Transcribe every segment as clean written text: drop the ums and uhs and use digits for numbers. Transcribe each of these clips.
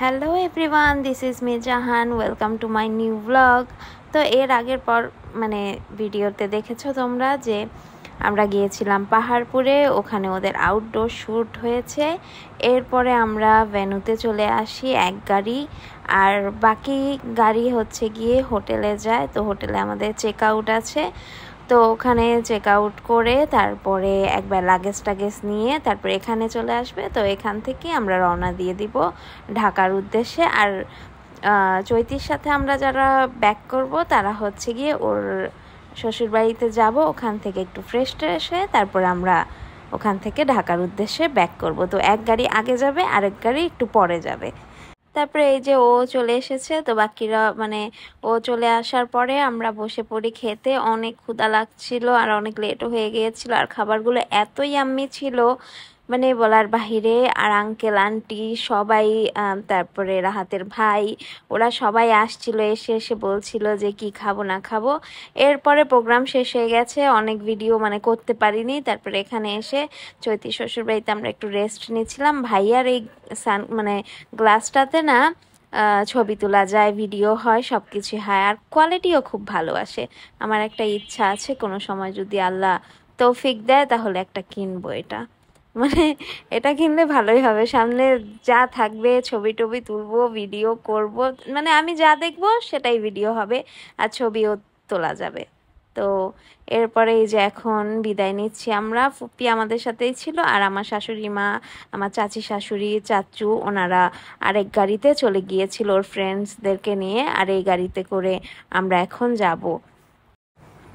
Hello everyone, this is me Jahan. Welcome to my new blog. তো এর আগের পর ভিডিওতে দেখেছো তোমরা যে আমরা গিয়েছিলাম পাহাড়পুরে, ওখানে ওদের আউটডোর শ্যুট হয়েছে। এরপরে আমরা ভেন্যুতে চলে আসি এক গাড়ি, আর বাকি গাড়ি হচ্ছে গিয়ে হোটেলে যায়। তো হোটেলে আমাদের চেক আউট আছে, তো ওখানে চেক আউট করে তারপরে একবার লাগেজ টাগেজ নিয়ে তারপরে এখানে চলে আসবে। তো এখান থেকে আমরা রওনা দিয়ে দিব ঢাকার উদ্দেশ্যে। আর চৈতির সাথে আমরা যারা ব্যাক করব তারা হচ্ছে গিয়ে ওর শ্বশুরবাড়িতে যাব, ওখান থেকে একটু ফ্রেশ ট্রেশ হয়ে তারপর আমরা ওখান থেকে ঢাকার উদ্দেশ্যে ব্যাক করব। তো এক গাড়ি আগে যাবে, আরেক গাড়ি একটু পরে যাবে। তারপরে এই যে ও চলে এসেছে, তো বাকিরা ও চলে আসার পরে আমরা বসে পড়ি খেতে। অনেক ক্ষুধা লাগছিল আর অনেক লেটও হয়ে গিয়েছিল, আর খাবারগুলো এতই ইয়াম্মি ছিল বলার বাহিরে। আর আঙ্কেল আন্টি সবাই, তারপরে রাহাতের ভাই, ওরা সবাই আসছিল, এসে এসে বলছিল যে কি খাবো না খাবো। এরপরে প্রোগ্রাম শেষ হয়ে গেছে, অনেক ভিডিও করতে পারিনি। তারপরে এখানে এসে চৈতি শ্বশুর বাড়িতে আমরা একটু রেস্ট নিচ্ছিলাম। ভাইয়ার এই গ্লাসটাতে না ছবি তোলা যায়, ভিডিও হয়, সব কিছু হয়, আর কোয়ালিটিও খুব ভালো আসে। আমার একটা ইচ্ছা আছে কোনো সময় যদি আল্লাহ তৌফিক দেয় তাহলে একটা কিনবো। এটা কিনলে ভালোই হবে, সামনে যা থাকবে ছবি টবি তুলবো, ভিডিও করব, আমি যা দেখবো সেটাই ভিডিও হবে আর ছবিও তোলা যাবে। তো এরপরে এই যে এখন বিদায় নিচ্ছি আমরা। ফুপি আমাদের সাথেই ছিল, আর আমার শাশুড়ি মা, আমার চাচি শাশুড়ি, চাচু, ওনারা আরেক গাড়িতে চলে গিয়েছিল ওর ফ্রেন্ডসদেরকে নিয়ে, আর এই গাড়িতে করে আমরা এখন যাব।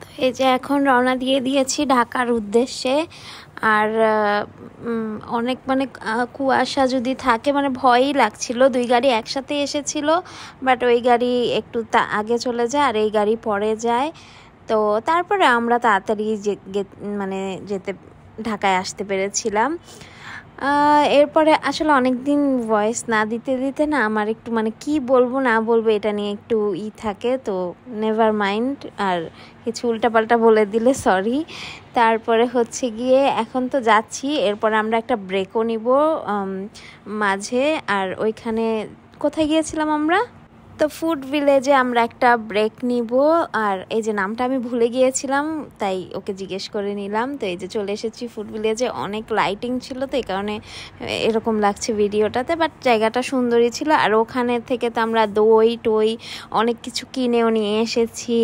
তো এই যে এখন রওনা দিয়ে দিয়েছি ঢাকার উদ্দেশ্যে। আর অনেক কুয়াশা যদি থাকে ভয়ই লাগছিল। দুই গাড়ি একসাথে এসেছিল, বাট ওই গাড়ি একটু আগে চলে যায় আর এই গাড়ি পরে যায়। তো তারপরে আমরা তাড়াতাড়ি যেতে ঢাকায় আসতে পেরেছিলাম। এরপরে আসলে অনেক দিন ভয়েস না দিতে দিতে না আমার একটু কি বলবো না বলবো এটা নিয়ে একটু থাকে, তো নেভার মাইন্ড, আর কিছু উল্টাপাল্টা বলে দিলে সরি। তারপরে হচ্ছে গিয়ে এখন তো যাচ্ছি, এরপর আমরা একটা ব্রেকও নিব মাঝে। আর ওইখানে কোথায় গিয়েছিলাম আমরা? তো ফুড ভিলেজে আমরা একটা ব্রেক নিব। আর এই যে নামটা আমি ভুলে গিয়েছিলাম, তাই ওকে জিজ্ঞেস করে নিলাম। তো এই যে চলে এসেছি ফুড ভিলেজে, অনেক লাইটিং ছিল তো এই কারণে এরকম লাগছে ভিডিওটাতে, বাট জায়গাটা সুন্দরই ছিল। আর ওখানে থেকে তো আমরা দই টই অনেক কিছু কিনেও নিয়ে এসেছি,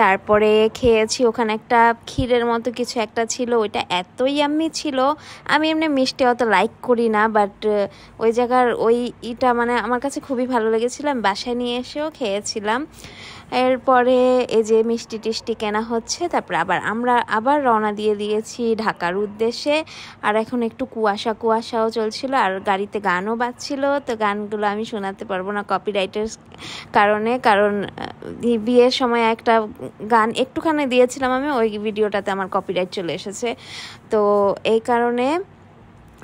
তারপরে খেয়েছি। ওখানে একটা ক্ষীরের মতো কিছু একটা ছিল, ওইটা এতই ইয়াম্মি ছিল। আমি এমনি মিষ্টি অত লাইক করি না, বাট ওই জায়গার ইটা আমার কাছে খুবই ভালো লেগেছিল। আমি বাসায় নিয়ে এসেও খেয়েছিলাম। এরপরে এই যে মিষ্টি টিষ্টি কেনা হচ্ছে, তারপরে আমরা আবার রওনা দিয়ে দিয়েছি ঢাকার উদ্দেশ্যে। আর এখন একটু কুয়াশাও চলছিল, আর গাড়িতে গানও বাজছিল। তো গানগুলো আমি শোনাতে পারবো না কপিরাইটের কারণে, কারণ বিয়ের সময় একটা গান একটুখানি দিয়েছিলাম আমি, ওই ভিডিওটাতে আমার কপিরাইট চলে এসেছে, তো এই কারণে।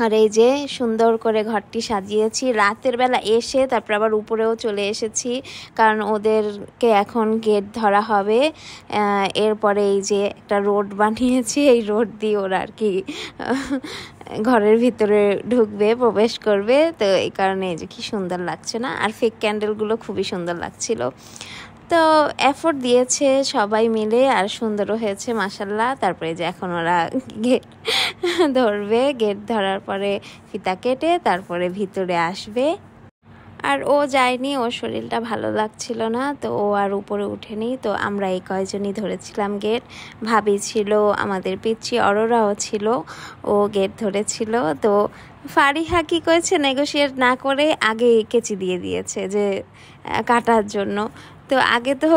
আর এই যে সুন্দর করে ঘরটি সাজিয়েছি রাতের বেলা এসে, তারপর আবার উপরেও চলে এসেছি কারণ ওদেরকে এখন গেট ধরা হবে। এরপরে এই যে একটা রোড বানিয়েছি, এই রোড দিয়ে ওরা আর কি ঘরের ভিতরে ঢুকবে, প্রবেশ করবে। তো এই কারণে এই যে কি সুন্দর লাগছে না, আর ফেক ক্যান্ডেলগুলো খুবই সুন্দর লাগছিল। তো এফোর্ট দিয়েছে সবাই মিলে, আর সুন্দরও হয়েছে মাশাল্লাহ। তারপরে যে এখন ওরা গেট ধরবে, গেট ধরার পরে ফিতা কেটে তারপরে ভিতরে আসবে। আর ও যায়নি, ওর শরীরটা ভালো লাগছিল না, তো ও আর উপরে উঠেনি। তো আমরা এই কয়জনই ধরেছিলাম গেট। ভাবি ছিল, আমাদের পিচ্ছি অরোরাও ছিল, ও গেট ধরেছিল। তো ফারিহা কি করেছে, নেগোশিয়েট না করে আগে কেচি দিয়ে দিয়েছে যে কাটার জন্য। তো আগে তো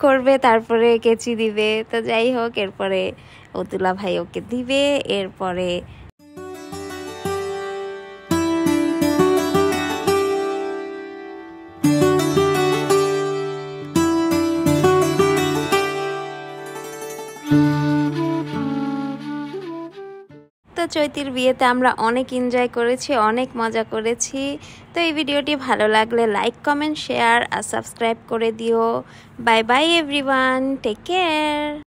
করবে, তারপরে কেচি দিবে। তো যাই হোক, এরপরে অতুলা ভাই ওকে দিবে। এরপরে তো চৈতির বিয়েতে আমরা অনেক এনজয় করেছি, অনেক মজা করেছি। তো এই ভিডিওটি ভালো লাগলে লাইক, কমেন্ট, শেয়ার আর সাবস্ক্রাইব করে দিও। Bye bye everyone, take care.